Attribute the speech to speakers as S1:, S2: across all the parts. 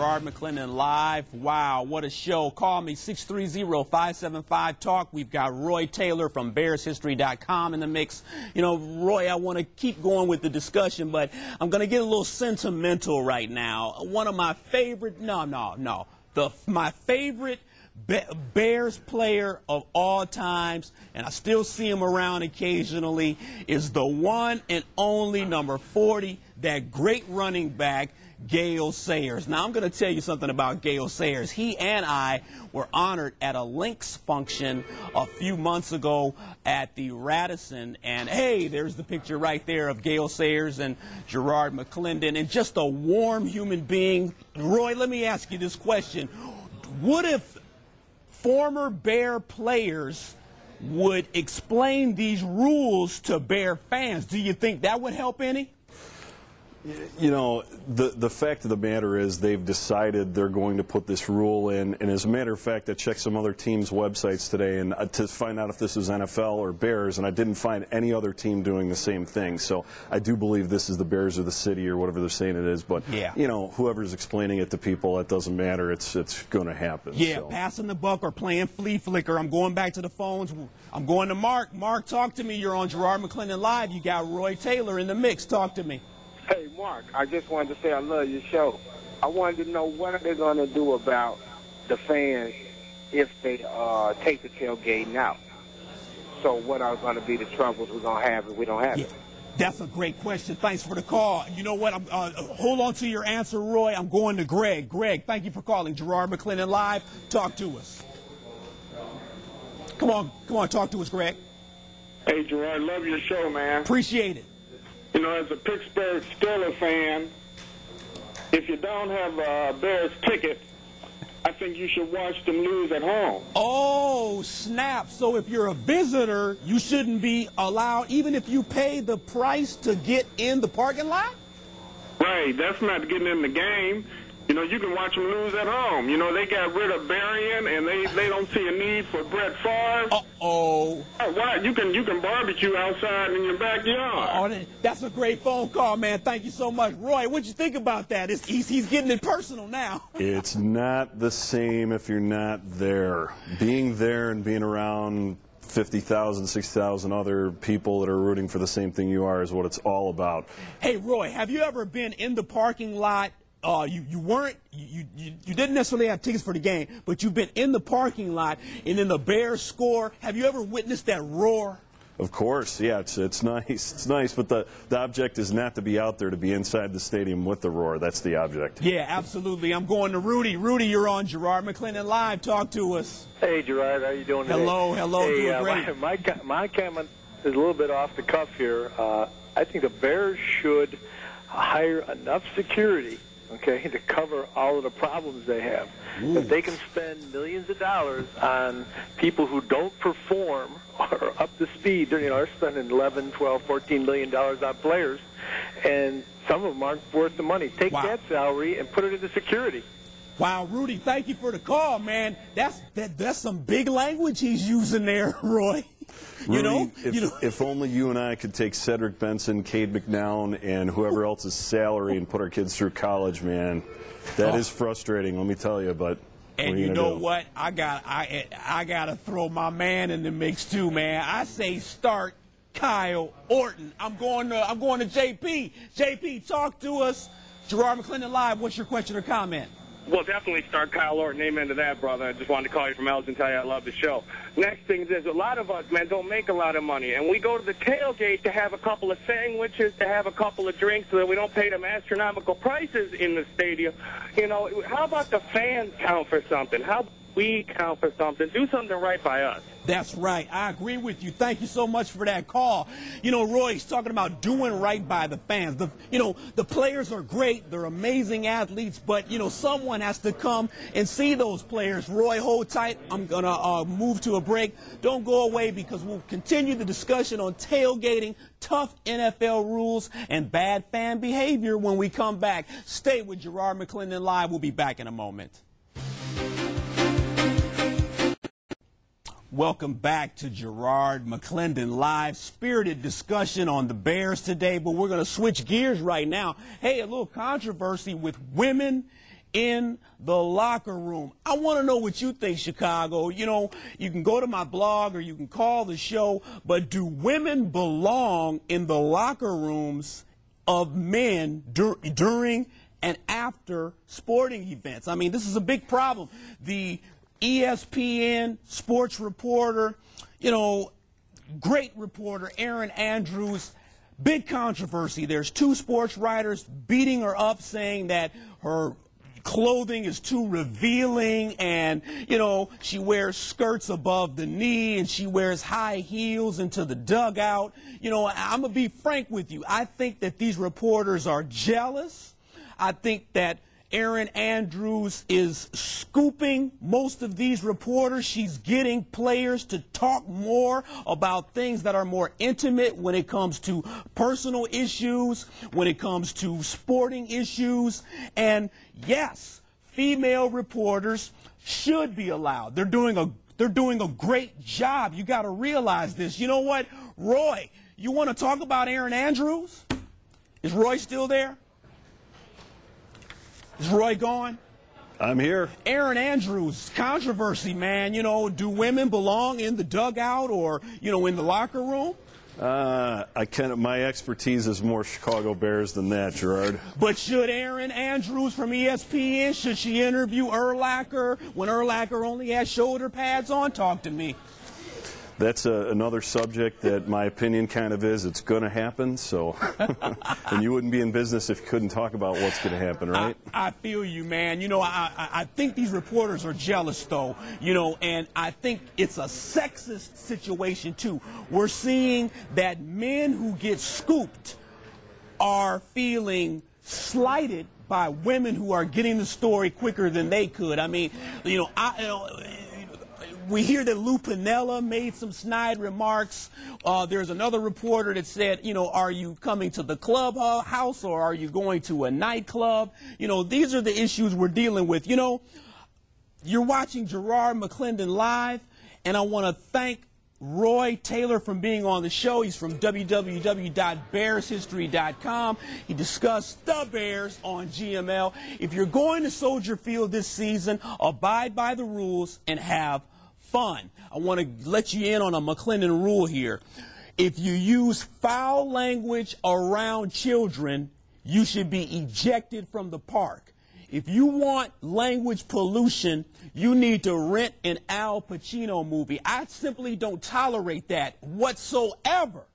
S1: Gerard McClendon live. Wow, what a show. Call me 630-575-TALK. We've got Roy Taylor from BearsHistory.com in the mix. You know, Roy, I want to keep going with the discussion, but I'm going to get a little sentimental right now. One of my favorite, my favorite Bears player of all times, and I still see him around occasionally, is the one and only number 40, that great running back, Gale Sayers. Now, I'm going to tell you something about Gale Sayers. He and I were honored at a Lynx function a few months ago at the Radisson, and hey, there's the picture right there of Gale Sayers and Gerard McClendon, and just a warm human being. Roy, let me ask you this question. What if former Bear players would explain these rules to Bear fans? Do you think that would help any?
S2: You know, the fact of the matter is they've decided they're going to put this rule in, and as a matter of fact, I checked some other teams' websites today and to find out if this was NFL or Bears, and I didn't find any other team doing the same thing. So I do believe this is the Bears of the city or whatever they're saying it is. But
S1: yeah,
S2: you know, whoever's explaining it to people, it doesn't matter. It's going to happen.
S1: Yeah,
S2: so.
S1: Passing the buck or playing flea flicker. I'm going back to the phones. I'm going to Mark. Mark, talk to me. You're on Gerard McClendon Live. You got Roy Taylor in the mix. Talk to me.
S3: Hey, Mark, I just wanted to say I love your show. I wanted to know what are they going to do about the fans if they take the tailgating out. So what are going to be the troubles we're going to have if we don't have it?
S1: That's a great question. Thanks for the call. You know what? Hold on to your answer, Roy. I'm going to Greg. Greg, thank you for calling. Gerard McClendon Live. Talk to us. Come on, talk to us, Greg.
S4: Hey, Gerard, love your show, man.
S1: Appreciate it.
S4: You know, as a Pittsburgh Steelers fan, if you don't have a Bears ticket, I think you should watch them lose at home.
S1: Oh, snap. So if you're a visitor, you shouldn't be allowed, even if you pay the price to get in the parking lot?
S4: Right. That's not getting in the game. You know, you can watch them lose at home. You know, they got rid of Berrien, and they don't see a need for Brett Favre.
S1: Uh-oh.
S4: Why? You can barbecue outside in your backyard.
S1: Oh, that's a great phone call, man. Thank you so much. Roy, what'd you think about that? He's getting it personal now.
S2: It's not the same if you're not there. Being there and being around 50,000, 60,000 other people that are rooting for the same thing you are is what it's all about.
S1: Hey, Roy, have you ever been in the parking lot? You didn't necessarily have tickets for the game, but you've been in the parking lot, and then the Bears score. Have you ever witnessed that roar?
S2: Of course, yeah, it's nice. It's nice, but the object is not to be out there, to be inside the stadium with the roar. That's the object.
S1: Yeah, absolutely. I'm going to Rudy. Rudy, you're on Gerard McClendon Live. Talk to us.
S5: Hey, Gerard, how you doing today?
S1: Hello.
S5: Hey,
S1: doing great.
S5: My comment is a little bit off the cuff here. I think the Bears should hire enough security, okay, to cover all of the problems they have.
S1: Ooh.
S5: If they can spend millions of dollars on people who don't perform or up to speed, they're spending $11, $12, $14 million on players, and some of them aren't worth the money. Take that salary and put it into security.
S1: Wow, Rudy, thank you for the call, man. That's some big language he's using there, Roy.
S2: Rudy, if only you and I could take Cedric Benson, Cade McNown, and whoever else's salary and put our kids through college, man. That is frustrating, let me tell you, but
S1: and you know what? I gotta throw my man in the mix too, man. I say start Kyle Orton. I'm going to JP. JP, talk to us. Gerard McClendon Live, what's your question or comment?
S6: Well, definitely start Kyle Orton. Amen to that, brother. I just wanted to call you from Elgin and tell you I love the show. Next thing is, a lot of us, man, don't make a lot of money. And we go to the tailgate to have a couple of sandwiches, to have a couple of drinks so that we don't pay them astronomical prices in the stadium. You know, how about the fans count for something? How about we count for something? Do something right by us.
S1: That's right. I agree with you. Thank you so much for that call. You know, Roy's talking about doing right by the fans. The players are great. They're amazing athletes, but, someone has to come and see those players. Roy, hold tight. I'm going to move to a break. Don't go away because we'll continue the discussion on tailgating, tough NFL rules, and bad fan behavior when we come back. Stay with Gerard McClendon Live. We'll be back in a moment. Welcome back to Gerard McClendon Live. Spirited discussion on the Bears today, but we're going to switch gears right now. Hey, a little controversy with women in the locker room. I want to know what you think, Chicago. You know, you can go to my blog or you can call the show, but do women belong in the locker rooms of men during and after sporting events? I mean, this is a big problem. The ESPN sports reporter, you know, great reporter, Erin Andrews, big controversy. There's 2 sports writers beating her up, saying that her clothing is too revealing, and, you know, she wears skirts above the knee and she wears high heels into the dugout. You know, I'm going to be frank with you. I think that these reporters are jealous. I think that Erin Andrews is scooping most of these reporters. She's getting players to talk more about things that are more intimate when it comes to personal issues, when it comes to sporting issues. And yes, female reporters should be allowed. They're doing a great job. You got to realize this. You know what, Roy, you want to talk about Erin Andrews? Is Roy still there? Is Roy gone?
S2: I'm here.
S1: Erin Andrews, controversy, man. You know, do women belong in the dugout or, you know, in the locker room?
S2: My expertise is more Chicago Bears than that, Gerard.
S1: But should Erin Andrews from ESPN, should she interview Urlacher when Urlacher only has shoulder pads on? Talk to me.
S2: That's another subject that my opinion kind of is it's going to happen, so and you wouldn't be in business if you couldn't talk about what's going to happen, right?
S1: I feel you, man. You know, I think these reporters are jealous, though, you know, and I think it's a sexist situation, too. We're seeing that men who get scooped are feeling slighted by women who are getting the story quicker than they could. I mean, you know, we hear that Lou Piniella made some snide remarks. There's another reporter that said, you know, are you coming to the clubhouse or are you going to a nightclub? You know, these are the issues we're dealing with. You know, you're watching Gerard McClendon Live, and I want to thank Roy Taylor from being on the show. He's from www.bearshistory.com. He discussed the Bears on GML. If you're going to Soldier Field this season, abide by the rules and have fun. I want to let you in on a McClendon rule here. If you use foul language around children, you should be ejected from the park. If you want language pollution, you need to rent an Al Pacino movie. I simply don't tolerate that whatsoever.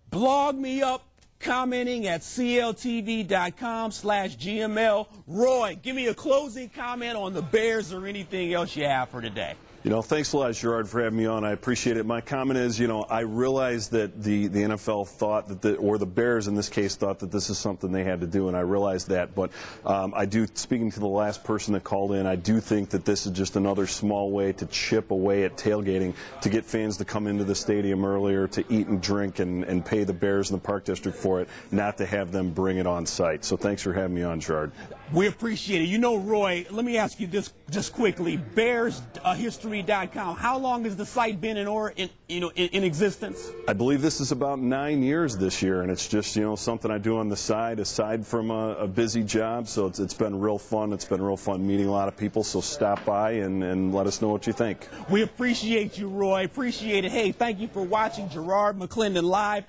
S1: Blog me up commenting at CLTV.com/GML. Roy, give me a closing comment on the Bears or anything else you have for today.
S2: You know, thanks a lot, Gerard, for having me on. I appreciate it. My comment is, you know, I realize that the NFL thought that, or the Bears in this case, thought that this is something they had to do, and I realize that. But I do, speaking to the last person that called in, I do think that this is just another small way to chip away at tailgating, to get fans to come into the stadium earlier, to eat and drink and pay the Bears in the Park District for it, not to have them bring it on site. So thanks for having me on, Gerard.
S1: We appreciate it. You know, Roy, let me ask you this just quickly. BearsHistory.com. How long has the site been in existence?
S2: I believe this is about 9 years this year, and it's just, you know, something I do on the side aside from a busy job. So it's been real fun. It's been real fun meeting a lot of people. So stop by and let us know what you think.
S1: We appreciate you, Roy. Appreciate it. Hey, thank you for watching Gerard McClendon Live.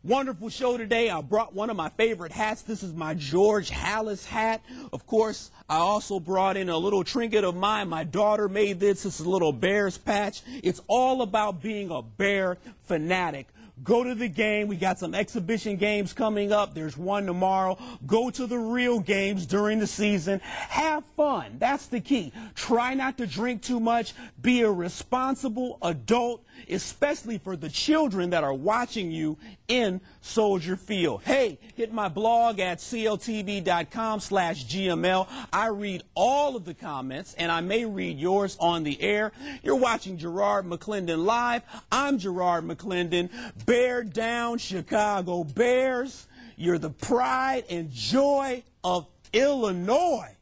S1: Wonderful show today. I brought one of my favorite hats. This is my George Halas hat. Of course, I also brought in a little trinket of mine. My daughter made this. This is a little Bears patch. It's all about being a Bear fanatic. Go to the game. We got some exhibition games coming up. There's one tomorrow. Go to the real games during the season. Have fun. That's the key. Try not to drink too much. Be a responsible adult, especially for the children that are watching you in Soldier Field. Hey, hit my blog at CLTV.com/GML. I read all of the comments, and I may read yours on the air. You're watching Gerard McClendon Live. I'm Gerard McClendon. Bear down, Chicago Bears. You're the pride and joy of Illinois.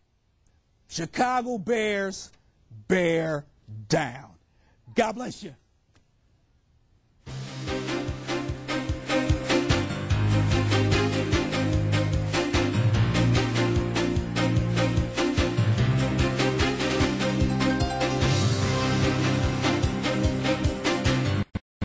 S1: Chicago Bears, bear down. God bless you.